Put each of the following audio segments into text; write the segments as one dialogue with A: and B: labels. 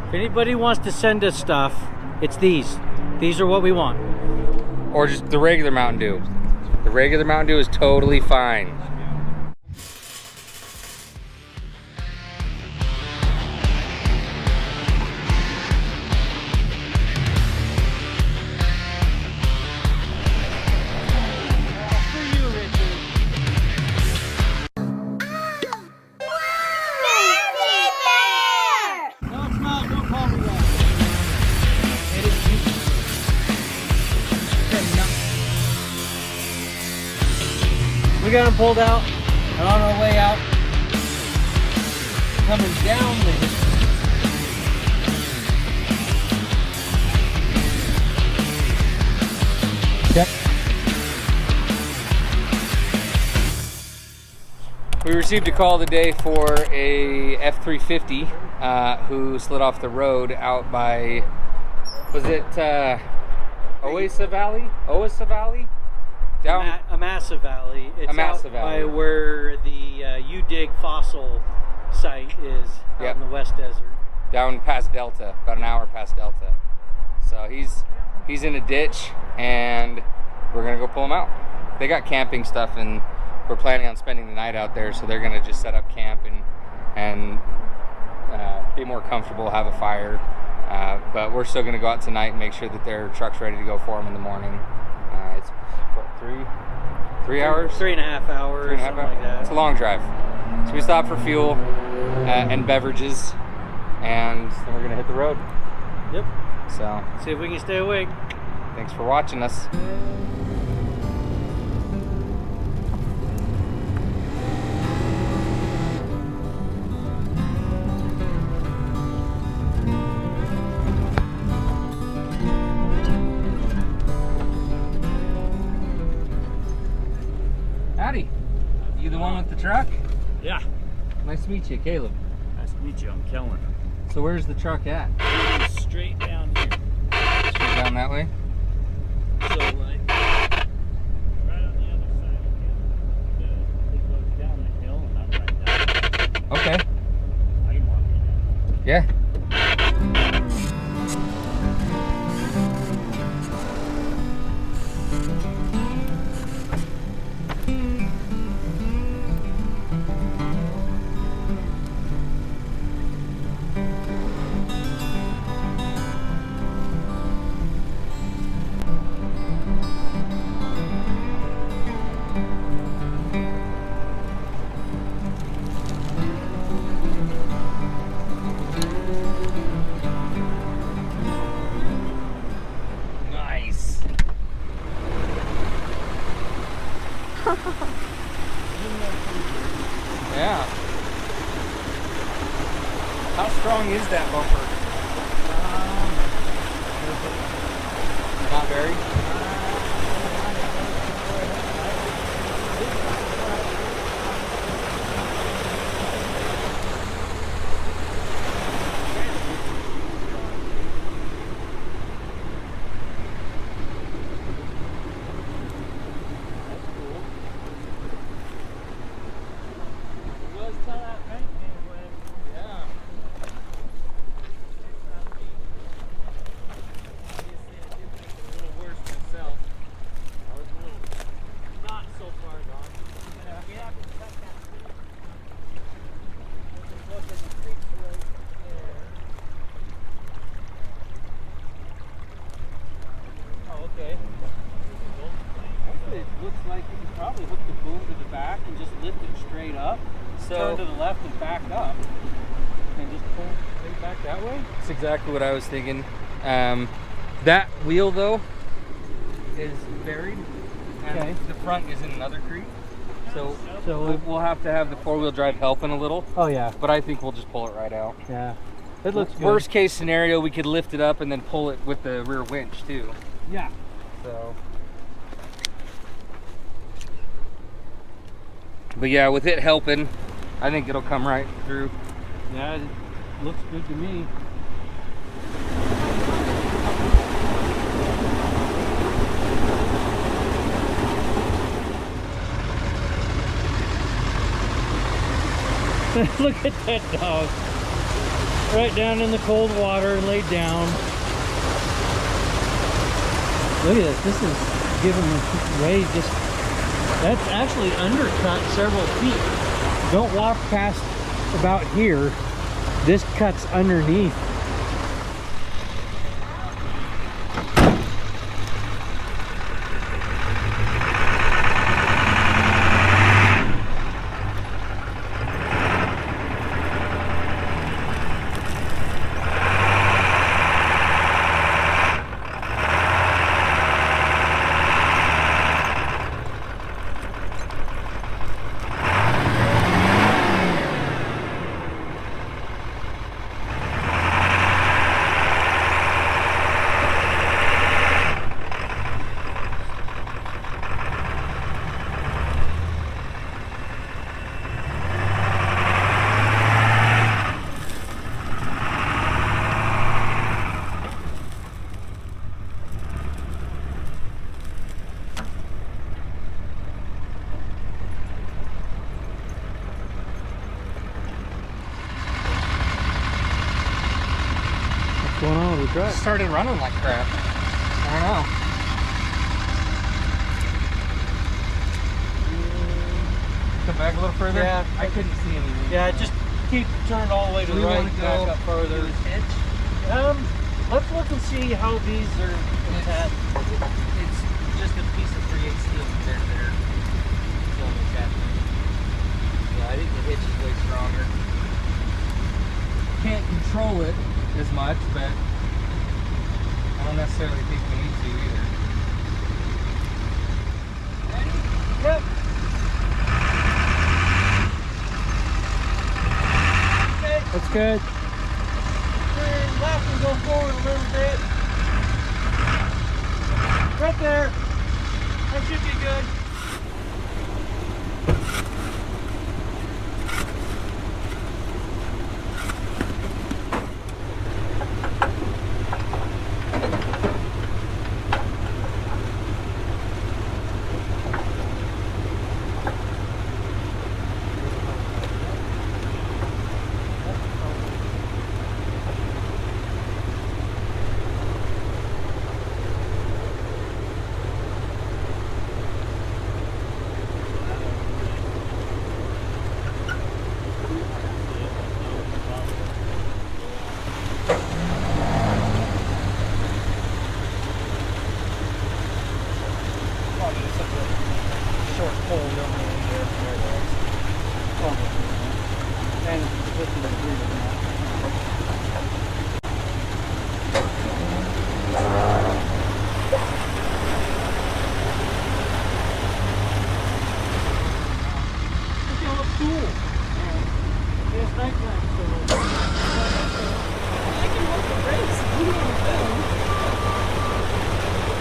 A: If anybody wants to send us stuff, it's these. These are what we want.
B: Or just the regular Mountain Dew. The regular Mountain Dew is totally fine.
A: We got them pulled out, and on our way out, coming down the check.
B: We received a call today for a F350 who slid off the road out by, was it Oasa Valley? Oasa Valley? Down
A: Amasa Valley. It's
B: Amasa
A: out
B: Valley.
A: by where the U-Dig fossil site is, out in the West Desert.
B: Down past Delta, about an hour past Delta. So he's in a ditch, and we're gonna go pull him out. They got camping stuff, and we're planning on spending the night out there, so they're gonna just set up camp and be more comfortable, have a fire. But we're still gonna go out tonight and make sure that their truck's ready to go for them in the morning. It's what, 3 hours?
A: 3.5 hours, something like that.
B: It's a long drive. So we stop for fuel and beverages, and then we're gonna hit the road.
A: Yep.
B: So
A: see if we can stay awake.
B: Thanks for watching us. Howdy. You the one with the truck?
C: Yeah.
B: Nice to meet you, Caleb.
C: Nice to meet you. I'm Kellen.
B: So where's the truck at?
C: Straight down here.
B: Straight down that way?
C: So like right on the other side of the hill. It goes down the hill and I'm right down.
B: Okay.
C: I can walk you down.
B: Yeah. Nice. Yeah. How strong is that bumper? Not very.
A: It looks like you can probably hook the boom to the back and just lift it straight up, turn to the left and back up, and just pull straight back that way.
B: That's exactly what I was thinking. That wheel though is buried, and the front is in another creek. So we'll have to have the four-wheel drive helping a little.
A: Oh yeah.
B: But I think we'll just pull it right out.
A: Yeah. It looks good.
B: Worst case scenario, we could lift it up and then pull it with the rear winch too.
A: Yeah.
B: So. But yeah, with it helping, I think it'll come right through.
A: Yeah, it looks good to me. Look at that dog. right down in the cold water and laid down. Look at this. This is giving way just. That's actually undercut several feet. Don't walk past about here. This cuts underneath. What's going on with the truck?
B: Started running like crap. I don't know. Come back a little further?
A: Yeah.
B: I couldn't see anything.
A: Yeah, just keep turned all the way to the right, back up further. Let's look and see how these are attached.
B: It's just a piece of 3/8 steel bent there. It's only attachment. Yeah, I think the hitch is way stronger. Can't control it as much, but I don't necessarily think we need to either.
A: Ready? Yep. Okay. That's good. Turn left and go forward a little bit. Right there. That should be good.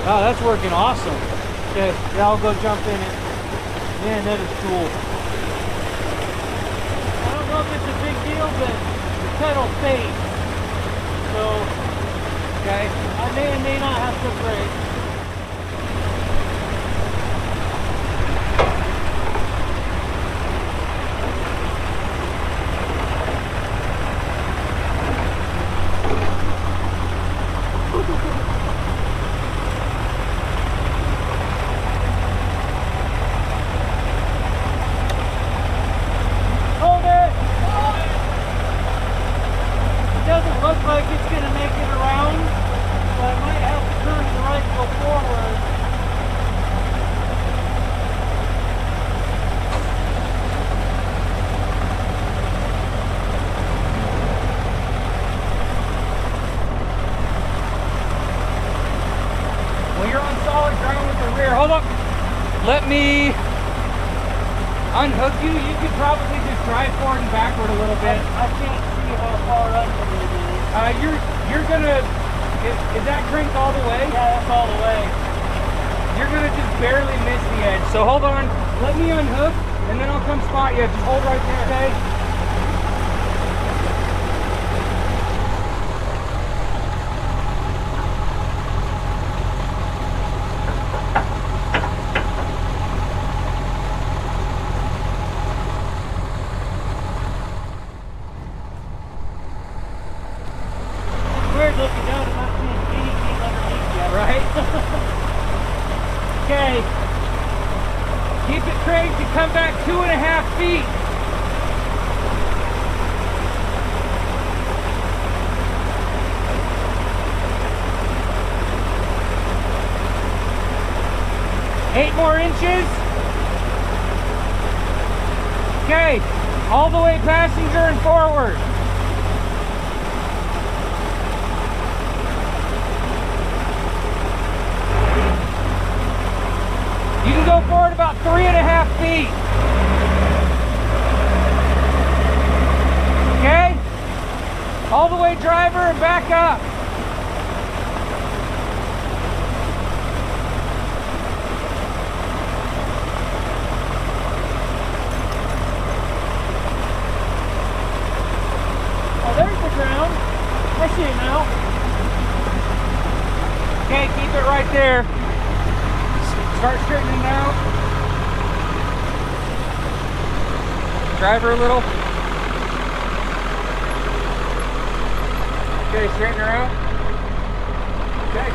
A: Oh, that's working awesome. Okay, yeah, I'll go jump in it. Man, that is cool. I don't know if it's a big deal, but the pedal fades. So, okay, I may or may not have to brake. Let me unhook you. You could probably just drive forward and backward a little bit. I can't see how far under it is. You're gonna, is that cranked all the way? Yeah, that's all the way. You're gonna just barely miss the edge. So hold on, let me unhook and then I'll come spot you. Just hold right there, okay?
C: weird looking down and not seeing anything underneath you.
A: Right? Okay. Keep it cranked and come back 2.5 feet. Eight more inches. Okay, all the way passenger and forward. You can go forward about 3.5 feet. Okay? All the way driver and back up. Oh, there's the ground. I see it now. Okay, keep it right there. Start straightening out. Driver a little. Okay, straighten her out. Okay.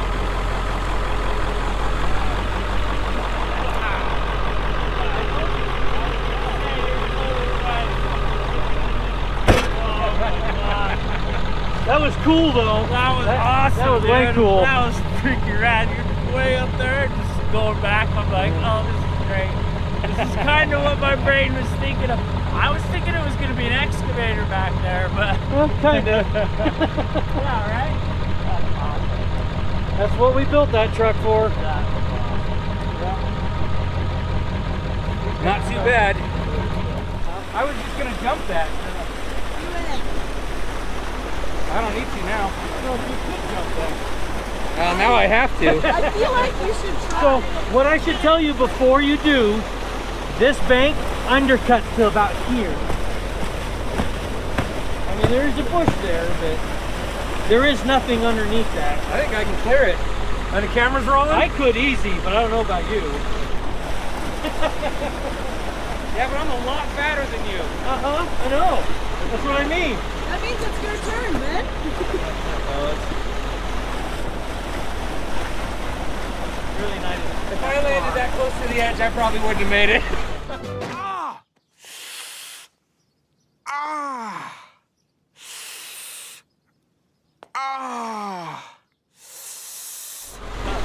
C: That was cool though. That was awesome.
A: That was
C: dude.
A: way cool.
C: That was freaking rad. You're way up there, just going back. I'm like, oh, this is great. This is kind of what my brain was thinking of. I was thinking it was going to be an excavator back there, but
A: Well, kind of.
C: yeah, right. That's awesome.
A: That's what we built that truck for.
C: That was awesome.
B: Not too bad.
A: I was just gonna jump that. I don't need to now.
C: No, you could jump that.
B: Well, now I have to.
D: I feel like you should try.
A: So, what I should tell you before you do, this bank undercuts to about here. I mean, there is a bush there, but there is nothing underneath that.
B: I think I can clear it. And the camera's rolling?
A: I could easy, but I don't know about you.
B: Yeah, but I'm a lot fatter than you.
A: I know. That's what I mean.
D: That means it's your turn, man.
A: Really nice.
B: If I landed that close to the edge, I probably wouldn't have made it.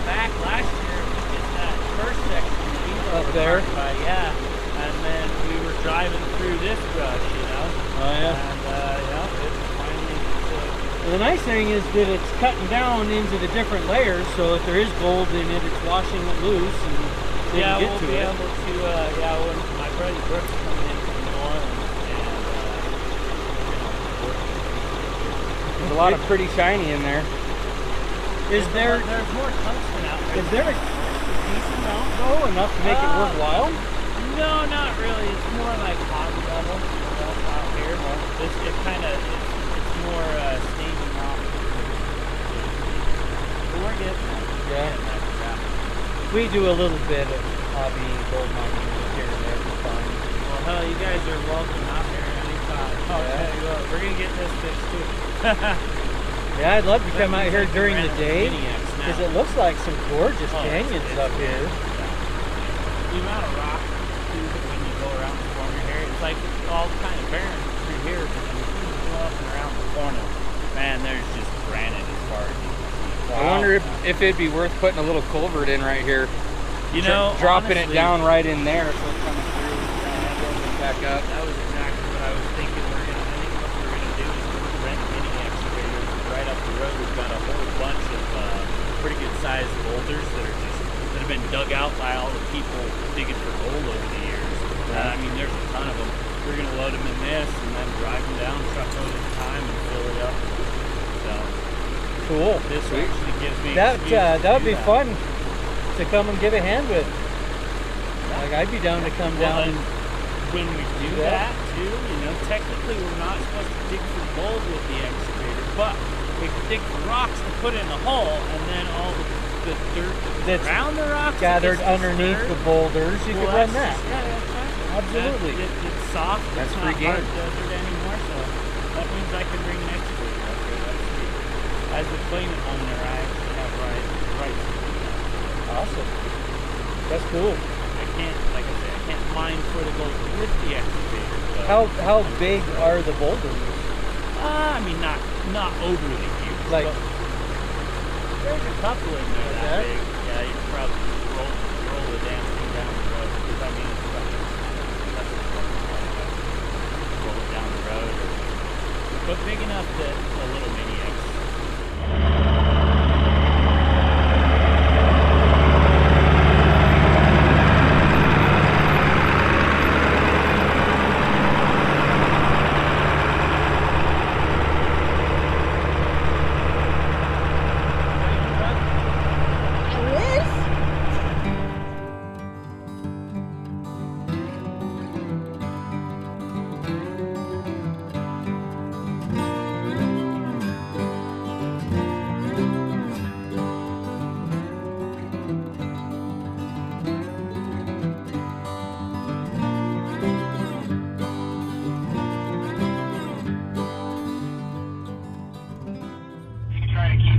C: Back last year, we did that first section
A: Up there?
C: Yeah, and then we were driving through this brush, you know.
A: Oh yeah.
C: And yeah, it finally.
A: Well, the nice thing is that it's cutting down into the different layers, so if there is gold in it, it's washing it loose and they
C: Yeah,
A: can get
C: we'll
A: to
C: be
A: it.
C: able to. Yeah, when my buddy Brooks coming in from New Orleans, and
B: There's a lot of pretty shiny in there.
A: Is there
C: there's more tungsten out there.
A: is there a decent amount though, enough to make it worthwhile?
C: No, not really. It's more like hobby level stuff out here. This it kind of it's more staging off. But we're getting there.
A: Yeah.
C: Getting there, yeah.
A: We do a little bit of hobby gold mining here and there for fun.
C: Well, hell, you guys are welcome out here anytime. Oh,
A: Yeah.
C: tell you what, we're gonna get this fixed too.
A: Yeah, I'd love to come out here during the day
C: because
A: because it looks like some gorgeous
C: Oh,
A: canyons up here.
C: The amount of rock too that when you go around the corner here, it's like it's all kind of barren through here, but then as soon as you go up and around the corner, man, there's just granite as far as you can see.
B: I wonder if it'd be worth putting a little culvert in right here.
C: You know,
B: dropping
C: honestly,
B: it down right in there so it's coming through and building back up.
C: That was exactly what I was thinking. I think what we're gonna do is we're rent mini excavators. Right up the road, we've got a whole bunch of pretty good sized boulders that have been dug out by all the people digging for gold over the years. I mean, there's a ton of them. We're gonna load them in this and then drive them down truckload at a time and fill it up. So
A: Cool.
C: this actually gives me
A: That
C: excuse to
A: that would
C: do
A: be
C: that.
A: fun to come and give a hand with. Like I'd be down to come
C: Well,
A: down.
C: and when we do
A: Yeah.
C: that too, you know, technically we're not supposed to dig for gold with the excavator, but we can dig for rocks to put in the hole, and then all the dirt
A: That's
C: around the rocks
A: gathered
C: gets
A: underneath the
C: disturbed.
A: boulders. You
C: Well,
A: could run
C: that's
A: that.
C: just- Yeah, that's right.
A: Absolutely.
C: It's soft.
B: That's
C: it's
B: free
C: not hard
B: game.
C: desert anymore, so that means I can bring an excavator up here. That's sweet. As the claimant owner, I actually have rights.
A: Awesome. That's cool.
C: I can't, like I said, I can't mine for the gold with the excavator. But
A: How big are the boulders?
C: I mean, not overly huge.
A: Like,
C: but there's a couple in there that big. Yeah, you can probably roll the damn thing down the road. Because I mean, it's about less than 1 roll it down the road. But big enough that a little mini X.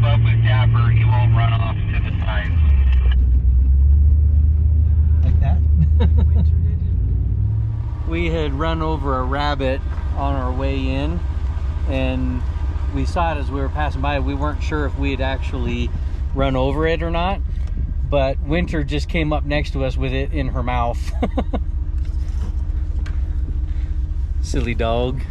E: Up with Dapper, he won't run off to the side.
A: like that. We had run over a rabbit on our way in, and we saw it as we were passing by. We weren't sure if we had actually run over it or not, but Winter just came up next to us with it in her mouth. Silly dog.